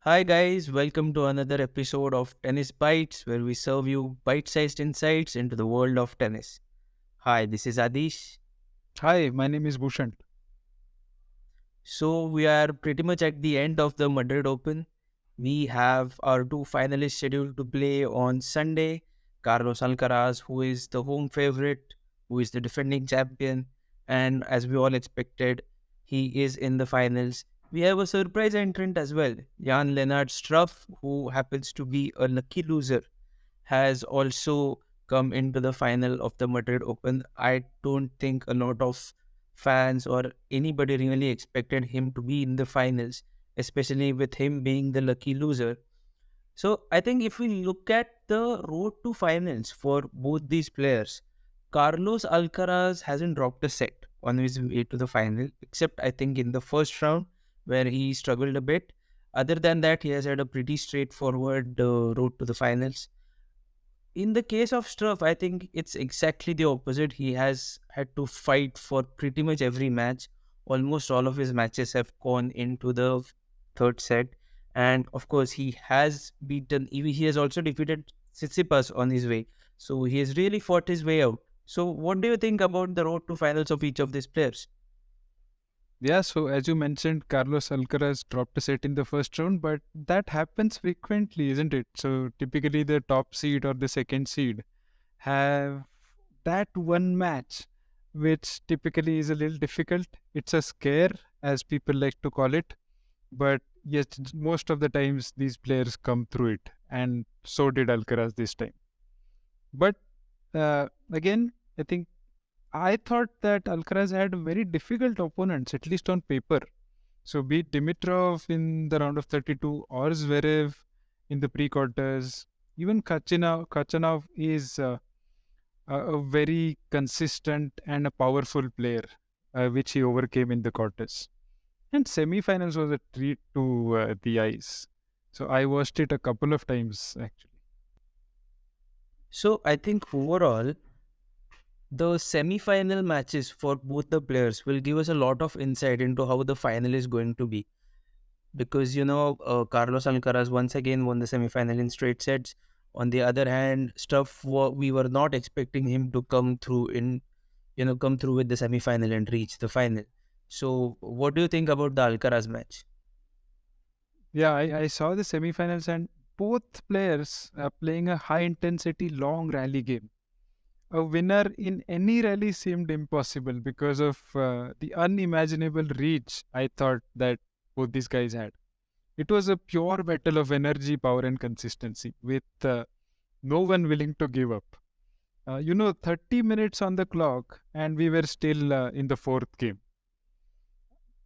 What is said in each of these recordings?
Hi, guys, welcome to another episode of Tennis Bites, where we serve you bite sized insights into the world of tennis. Hi, this is Adish. Hi, my name is Bhushan. So, we are pretty much at the end of the Madrid Open. We have our two finalists scheduled to play on Sunday: Carlos Alcaraz, who is the home favorite, who is the defending champion, and as we all expected, he is in the finals. We have a surprise entrant as well, Jan Lennart Struff, who happens to be a lucky loser, has also come into the final of the Madrid Open. I don't think a lot of fans or anybody really expected him to be in the finals, especially with him being the lucky loser. So I think if we look at the road to finals for both these players, Carlos Alcaraz hasn't dropped a set on his way to the final, except I think in the first round where he struggled a bit. Other than that, he has had a pretty straightforward road to the finals. In the case of Struff, I think it's exactly the opposite. He has had to fight for pretty much every match. Almost all of his matches have gone into the third set. And of course, he has also defeated Tsitsipas on his way. So he has really fought his way out. So, what do you think about the road to finals of each of these players? Yeah, so as you mentioned, Carlos Alcaraz dropped a set in the first round, but that happens frequently, isn't it? So typically, the top seed or the second seed have that one match, which typically is a little difficult. It's a scare, as people like to call it. But yes, most of the times these players come through it, and so did Alcaraz this time. But again, I think I thought that Alcaraz had very difficult opponents, at least on paper. So be it Dimitrov in the round of 32 or Zverev in the pre-quarters, even Kachanov is a very consistent and a powerful player, which he overcame in the quarters. And semi-finals was a treat to the eyes. So I watched it a couple of times actually. So, I think overall, the semi-final matches for both the players will give us a lot of insight into how the final is going to be. Because Carlos Alcaraz once again won the semi-final in straight sets. On the other hand, we were not expecting him to come through with the semi-final and reach the final. So, what do you think about the Alcaraz match? Yeah, I saw the semi-finals and both players are playing a high-intensity, long rally game. A winner in any rally seemed impossible because of the unimaginable reach I thought that both these guys had. It was a pure battle of energy, power, and consistency with no one willing to give up. 30 minutes on the clock, and we were still in the fourth game.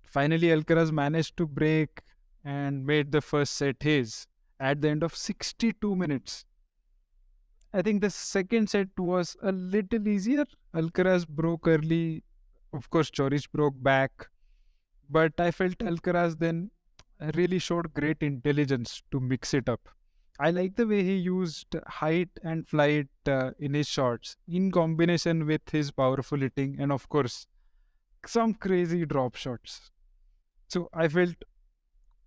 Finally, Alcaraz managed to break and made the first set his at the end of 62 minutes. I think the second set was a little easier. Alcaraz broke early. Of course, Chorich broke back. But I felt Alcaraz then really showed great intelligence to mix it up. I like the way he used height and flight in his shots in combination with his powerful hitting and, of course, some crazy drop shots. So I felt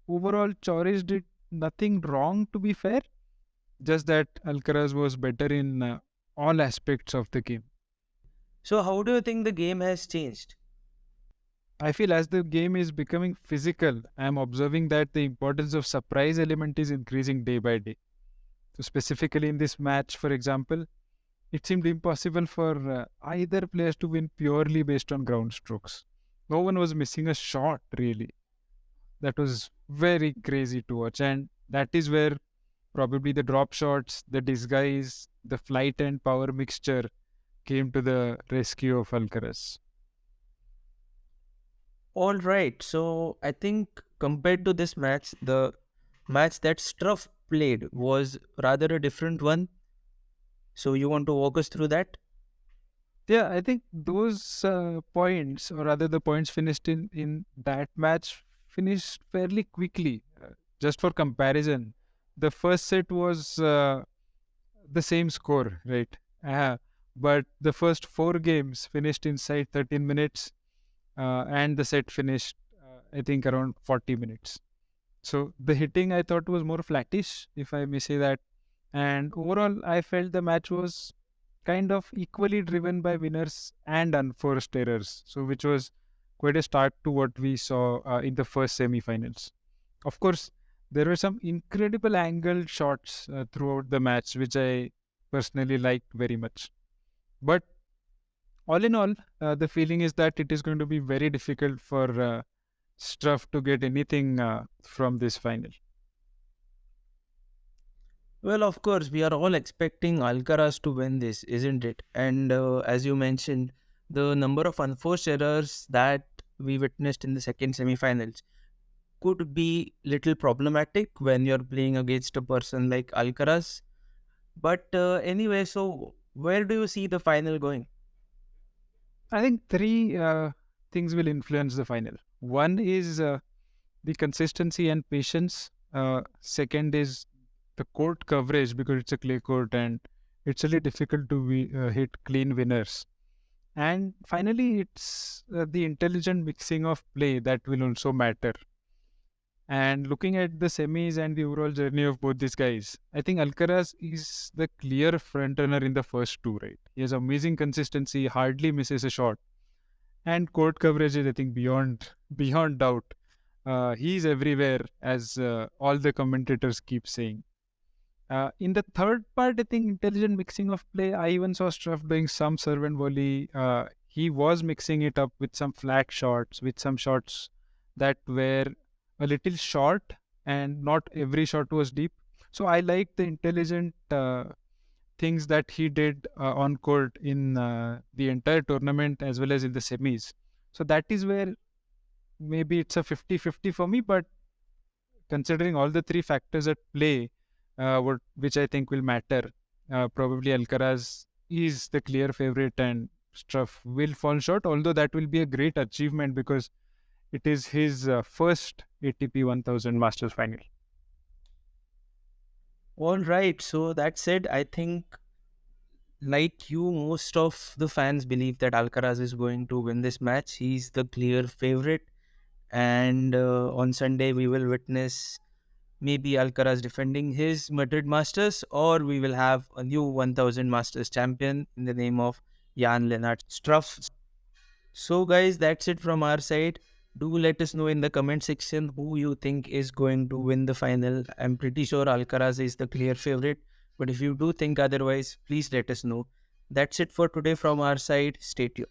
overall Chorich did nothing wrong, to be fair, just that Alcaraz was better in all aspects of the game. So, how do you think the game has changed? I feel as the game is becoming physical, I am observing that the importance of surprise element is increasing day by day. So, specifically in this match, for example, it seemed impossible for either players to win purely based on ground strokes. No one was missing a shot, really. That was very crazy to watch. And that is where probably the drop shots, the disguise, the flight and power mixture came to the rescue of Alcaraz. All right. So, I think compared to this match, the match that Struff played was rather a different one. So, you want to walk us through that? Yeah, I think those points, or rather the points finished in that match, finished fairly quickly. Just for comparison, the first set was the same score, right? But the first four games finished inside 13 minutes, and the set finished, I think, around 40 minutes. So the hitting I thought was more flattish, if I may say that. And overall, I felt the match was kind of equally driven by winners and unforced errors. So which was quite a start to what we saw in the first semi-finals. Of course, there were some incredible angled shots throughout the match, which I personally liked very much. But all in all, the feeling is that it is going to be very difficult for Struff to get anything from this final. Well, of course, we are all expecting Alcaraz to win this, isn't it? And as you mentioned, the number of unforced errors that we witnessed in the second semi-finals could be little problematic when you're playing against a person like Alcaraz. But anyway, so where do you see the final going? I think three things will influence the final. One is the consistency and patience. Second is the court coverage because it's a clay court and it's really difficult to hit clean winners. And finally, it's the intelligent mixing of play that will also matter. And looking at the semis and the overall journey of both these guys, I think Alcaraz is the clear front runner in the first two, right? He has amazing consistency, hardly misses a shot. And court coverage is, I think, beyond doubt. He's everywhere, as all the commentators keep saying. In the third part, I think intelligent mixing of play. I even saw Struff doing some serve and volley. He was mixing it up with some flat shots, with some shots that were a little short, and not every shot was deep. So I like the intelligent things that he did on court in the entire tournament as well as in the semis. So that is where maybe it's a 50-50 for me, but considering all the three factors at play, which I think will matter, probably Alcaraz is the clear favorite and Struff will fall short, although that will be a great achievement because it is his first ATP 1000 Masters final. All right, so that said, I think, like you, most of the fans believe that Alcaraz is going to win this match. He's the clear favorite. And on Sunday, we will witness maybe Alcaraz defending his Madrid Masters, or we will have a new 1000 Masters champion in the name of Jan Lennart Struff. So, guys, that's it from our side. Do let us know in the comment section who you think is going to win the final. I'm pretty sure Alcaraz is the clear favorite, but if you do think otherwise, please let us know. That's it for today from our side. Stay tuned.